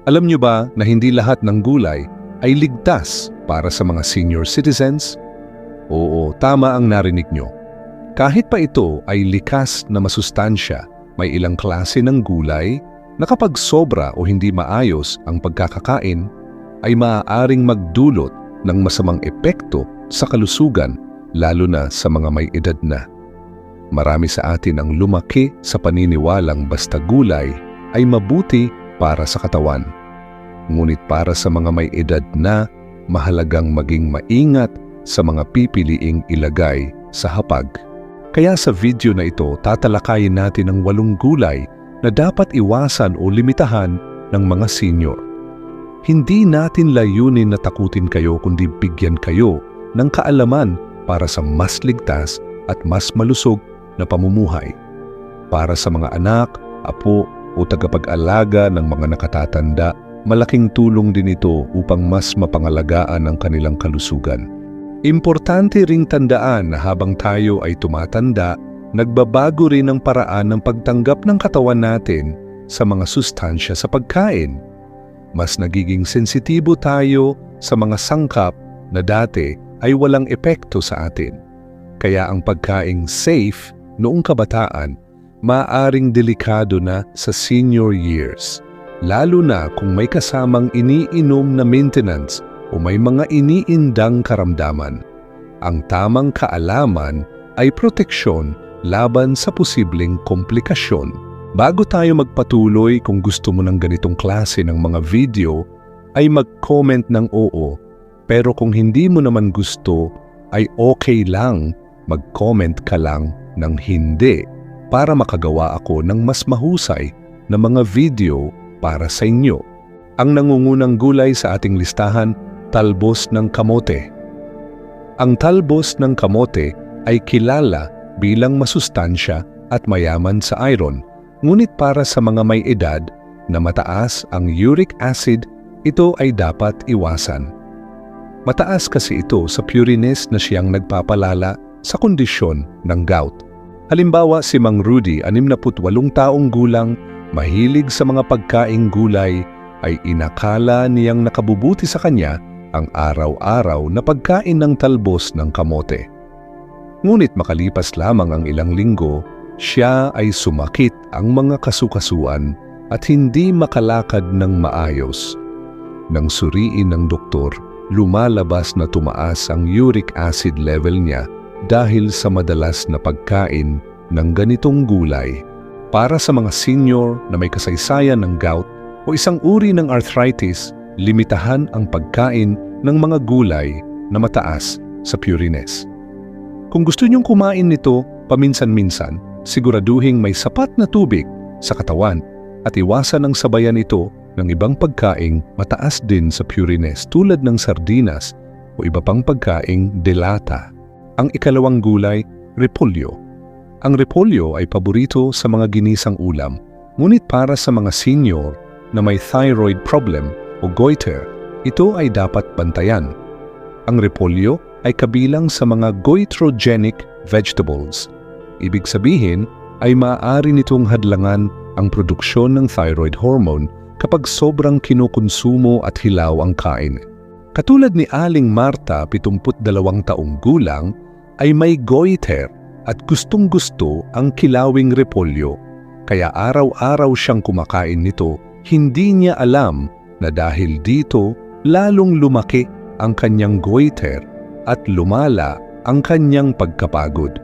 Alam niyo ba na hindi lahat ng gulay ay ligtas para sa mga senior citizens? Oo, tama ang narinig niyo. Kahit pa ito ay likas na masustansya, may ilang klase ng gulay na kapag sobra o hindi maayos ang pagkakakain, ay maaaring magdulot ng masamang epekto sa kalusugan, lalo na sa mga may edad na. Marami sa atin ang lumaki sa paniniwalang basta gulay ay mabuti para sa katawan. Ngunit para sa mga may edad na, mahalagang maging maingat sa mga pipiliing ilagay sa hapag. Kaya sa video na ito, tatalakayin natin ang 8 gulay na dapat iwasan o limitahan ng mga senior. Hindi natin layunin na takutin kayo kundi bigyan kayo ng kaalaman para sa mas ligtas at mas malusog na pamumuhay. Para sa mga anak, apo o tagapag-alaga ng mga nakatatanda, malaking tulong din ito upang mas mapangalagaan ang kanilang kalusugan. Importante ring tandaan na habang tayo ay tumatanda, nagbabago rin ang paraan ng pagtanggap ng katawan natin sa mga sustansya sa pagkain. Mas nagiging sensitibo tayo sa mga sangkap na dati ay walang epekto sa atin. Kaya ang pagkaing safe noong kabataan, maaaring delikado na sa senior years, lalo na kung may kasamang iniinom na maintenance o may mga iniindang karamdaman. Ang tamang kaalaman ay proteksyon laban sa posibleng komplikasyon. Bago tayo magpatuloy, kung gusto mo ng ganitong klase ng mga video, ay mag-comment ng oo. Pero kung hindi mo naman gusto, ay okay lang, mag-comment ka lang ng hindi para makagawa ako ng mas mahusay na mga video para sa inyo. Ang nangungunang gulay sa ating listahan, talbos ng kamote. Ang talbos ng kamote ay kilala bilang masustansya at mayaman sa iron. Ngunit para sa mga may edad na mataas ang uric acid, ito ay dapat iwasan. Mataas kasi ito sa purines na siyang nagpapalala sa kondisyon ng gout. Halimbawa, si Mang Rudy, 68 taong gulang, mahilig sa mga pagkaing gulay, ay inakala niyang nakabubuti sa kanya ang araw-araw na pagkain ng talbos ng kamote. Ngunit makalipas lamang ang ilang linggo, siya ay sumakit ang mga kasukasuan at hindi makalakad ng maayos. Nang suriin ng doktor, lumalabas na tumaas ang uric acid level niya dahil sa madalas na pagkain ng ganitong gulay. Para sa mga senior na may kasaysayan ng gout o isang uri ng arthritis, limitahan ang pagkain ng mga gulay na mataas sa purines. Kung gusto niyong kumain nito paminsan-minsan, siguraduhing may sapat na tubig sa katawan at iwasan ang sabayan ito ng ibang pagkaing mataas din sa purines tulad ng sardinas o iba pang pagkaing delata. Ang ikalawang gulay, repolyo. Ang repolyo ay paborito sa mga ginisang ulam, ngunit para sa mga senior na may thyroid problem o goiter, ito ay dapat bantayan. Ang repolyo ay kabilang sa mga goitrogenic vegetables. Ibig sabihin ay maaari nitong hadlangan ang produksyon ng thyroid hormone kapag sobrang kinukonsumo at hilaw ang kain. Katulad ni Aling Marta, 72 taong gulang, ay may goiter at gustong-gusto ang kilawing repolyo. Kaya araw-araw siyang kumakain nito, hindi niya alam na dahil dito lalong lumaki ang kanyang goiter at lumala ang kanyang pagkapagod.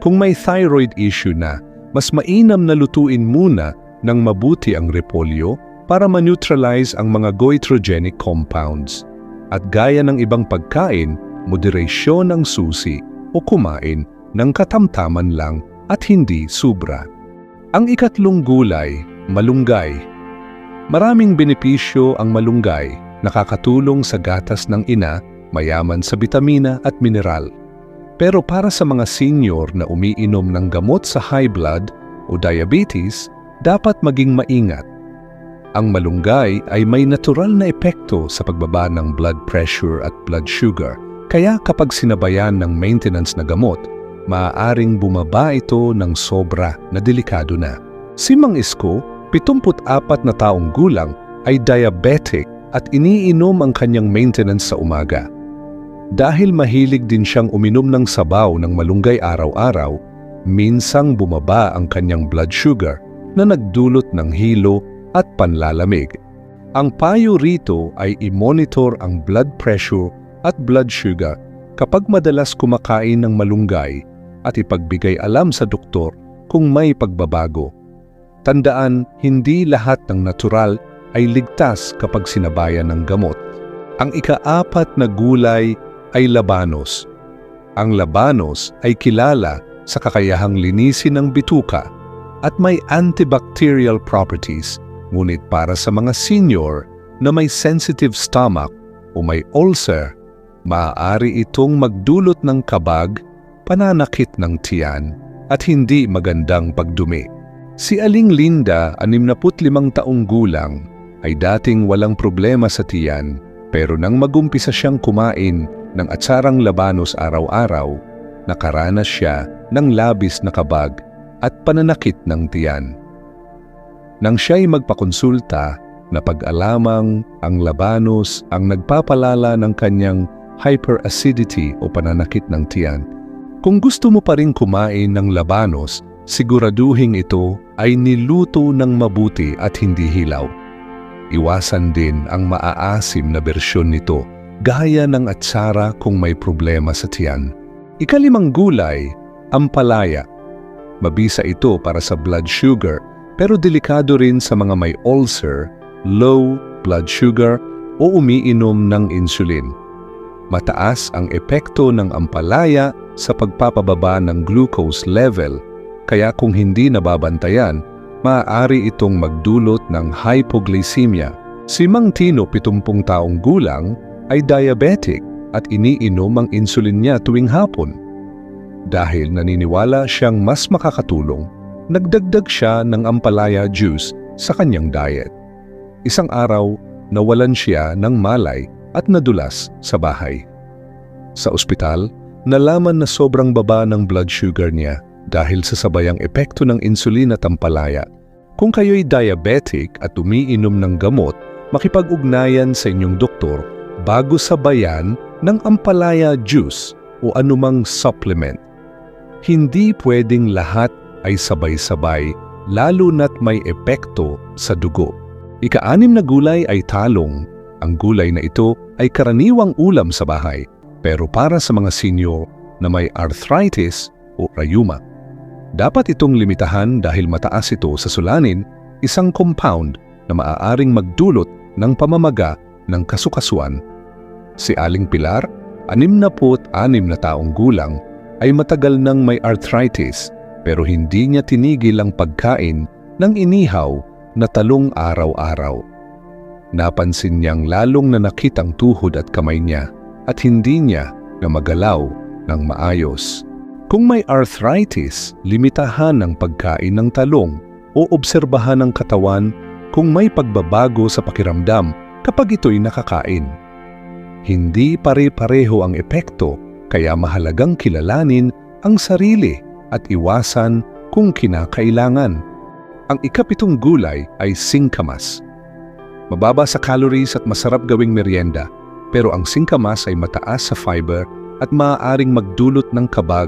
Kung may thyroid issue na, mas mainam na lutuin muna ng mabuti ang repolyo para ma-neutralize ang mga goitrogenic compounds. At gaya ng ibang pagkain, moderasyon ang susi o kumain ng katamtaman lang at hindi sobra. Ang ikatlong gulay, malunggay. Maraming benepisyo ang malunggay, nakakatulong sa gatas ng ina, mayaman sa bitamina at mineral. Pero para sa mga senior na umiinom ng gamot sa high blood o diabetes, dapat maging maingat. Ang malunggay ay may natural na epekto sa pagbaba ng blood pressure at blood sugar. Kaya kapag sinabayan ng maintenance na gamot, maaaring bumaba ito ng sobra na delikado na. Si Mang Isko, 74 na taong gulang, ay diabetic at iniinom ang kanyang maintenance sa umaga. Dahil mahilig din siyang uminom ng sabaw ng malunggay araw-araw, minsang bumaba ang kanyang blood sugar na nagdulot ng hilo at panlalamig. Ang payo rito ay i-monitor ang blood pressure at blood sugar kapag madalas kumakain ng malunggay at ipagbigay alam sa doktor kung may pagbabago. Tandaan, hindi lahat ng natural ay ligtas kapag sinabayan ng gamot. Ang ika-4 na gulay ay labanos. Ang labanos ay kilala sa kakayahang linisin ng bituka at may antibacterial properties, ngunit para sa mga senior na may sensitive stomach o may ulcer, maaari itong magdulot ng kabag, pananakit ng tiyan at hindi magandang pagdumi. Si Aling Linda, 65 taong gulang, ay dating walang problema sa tiyan, pero nang magumpisa siyang kumain ng atsarang labanos araw-araw, nakaranas siya ng labis na kabag at pananakit ng tiyan. Nang siya'y magpakonsulta, napag-alamang ang labanos ang nagpapalala ng kanyang hyperacidity o pananakit ng tiyan. Kung gusto mo pa rin kumain ng labanos, siguraduhin ito ay niluto ng mabuti at hindi hilaw. Iwasan din ang maaasim na bersyon nito, gaya ng atsara kung may problema sa tiyan. Ika-5 gulay, ampalaya. Mabisa ito para sa blood sugar, pero delikado rin sa mga may ulcer, low blood sugar o umiinom ng insulin. Mataas ang epekto ng ampalaya sa pagpapababa ng glucose level, kaya kung hindi nababantayan, maaari itong magdulot ng hypoglycemia. Si Mang Tino, 70 taong gulang, ay diabetic at iniinom ang insulin niya tuwing hapon. Dahil naniniwala siyang mas makakatulong, nagdagdag siya ng ampalaya juice sa kanyang diet. Isang araw, nawalan siya ng malay at nadulas sa bahay. Sa ospital, nalaman na sobrang baba ng blood sugar niya dahil sa sabayang epekto ng insulin at ampalaya. Kung kayo'y diabetic at umiinom ng gamot, makipag-ugnayan sa inyong doktor bago sabayan ng ampalaya juice o anumang supplement. Hindi pwedeng lahat ay sabay-sabay, lalo na't may epekto sa dugo. Ika-6 na gulay ay talong. Ang gulay na ito ay karaniwang ulam sa bahay, pero para sa mga senior na may arthritis o rayuma. Dapat itong limitahan dahil mataas ito sa sulanin, isang compound na maaaring magdulot ng pamamaga ng kasukasuan. Si Aling Pilar, 66 na taong gulang, ay matagal nang may arthritis pero hindi niya tinigil ang pagkain ng inihaw na talong araw-araw. Napansin niyang lalong nanakit ang tuhod at kamay niya at hindi niya na magalaw ng maayos. Kung may arthritis, limitahan ang pagkain ng talong o obserbahan ang katawan kung may pagbabago sa pakiramdam kapag ito'y nakakain. Hindi pare-pareho ang epekto, kaya mahalagang kilalanin ang sarili at iwasan kung kinakailangan. Ang ika-7 gulay ay singkamas. Mababa sa calories at masarap gawing merienda, pero ang singkamas ay mataas sa fiber at maaaring magdulot ng kabag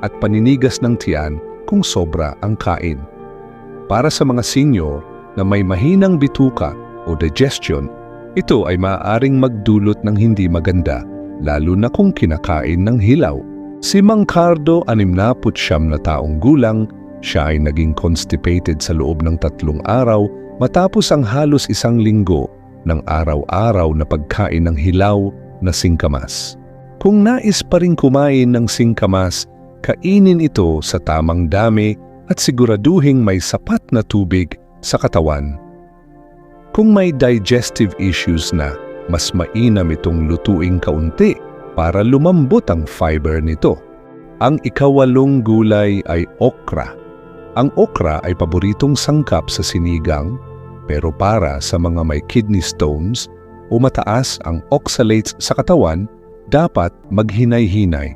at paninigas ng tiyan kung sobra ang kain. Para sa mga senior na may mahinang bituka o digestion, ito ay maaaring magdulot ng hindi maganda, lalo na kung kinakain ng hilaw. Si Mang Cardo, 69 na taong gulang, siya ay naging constipated sa loob ng 3 araw matapos ang halos 1 linggo ng araw-araw na pagkain ng hilaw na singkamas. Kung nais pa rin kumain ng singkamas, kainin ito sa tamang dami at siguraduhing may sapat na tubig sa katawan. Kung may digestive issues na, mas mainam itong lutuing kaunti para lumambot ang fiber nito. Ang ika-8 gulay ay okra. Ang okra ay paboritong sangkap sa sinigang, pero para sa mga may kidney stones o mataas ang oxalates sa katawan, dapat maghinay-hinay.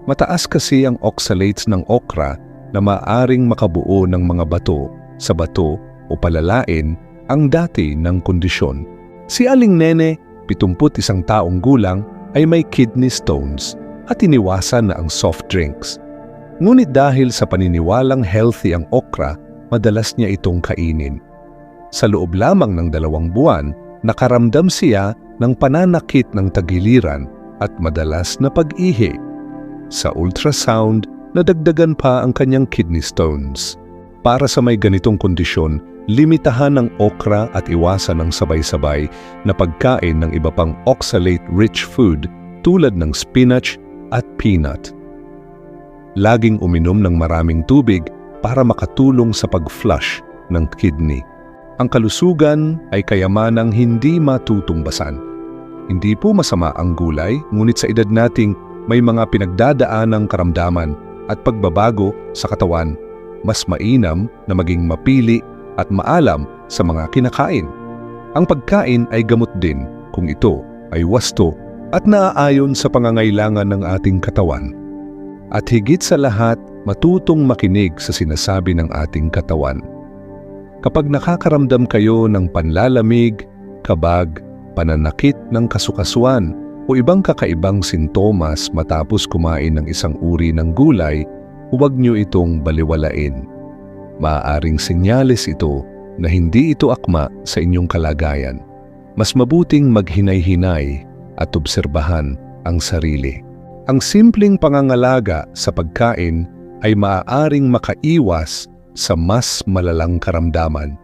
Mataas kasi ang oxalates ng okra na maaring makabuo ng mga bato sa bato o palalain ang dati ng kondisyon. Si Aling Nene, 71 taong gulang, ay may kidney stones at iniwasan na ang soft drinks. Ngunit dahil sa paniniwalang healthy ang okra, madalas niya itong kainin. Sa loob lamang ng 2 buwan, nakaramdam siya ng pananakit ng tagiliran at madalas na pag-ihi. Sa ultrasound, nadagdagan pa ang kanyang kidney stones. Para sa may ganitong kondisyon, limitahan ng okra at iwasan ng sabay-sabay na pagkain ng iba pang oxalate-rich food tulad ng spinach at peanut. Laging uminom ng maraming tubig para makatulong sa pag-flush ng kidney. Ang kalusugan ay kayamanang hindi matutumbasan. Hindi po masama ang gulay, ngunit sa edad nating may mga pinagdadaanang karamdaman at pagbabago sa katawan, mas mainam na maging mapili at maalam sa mga kinakain. Ang pagkain ay gamot din kung ito ay wasto at naaayon sa pangangailangan ng ating katawan. At higit sa lahat, matutong makinig sa sinasabi ng ating katawan. Kapag nakakaramdam kayo ng panlalamig, kabag, pananakit ng kasukasuan o ibang kakaibang sintomas matapos kumain ng isang uri ng gulay, huwag niyo itong baliwalain. Maaaring senyales ito na hindi ito akma sa inyong kalagayan. Mas mabuting maghinay-hinay at obserbahan ang sarili. Ang simpleng pangangalaga sa pagkain ay maaaring makaiwas sa mas malalang karamdaman.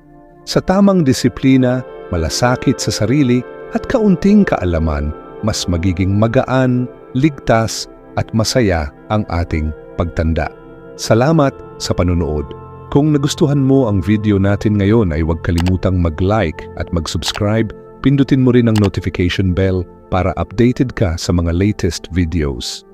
Sa tamang disiplina, malasakit sa sarili at kaunting kaalaman, mas magiging magaan, ligtas at masaya ang ating pagtanda. Salamat sa panunood. Kung nagustuhan mo ang video natin ngayon ay huwag kalimutang mag-like at mag-subscribe. Pindutin mo rin ang notification bell para updated ka sa mga latest videos.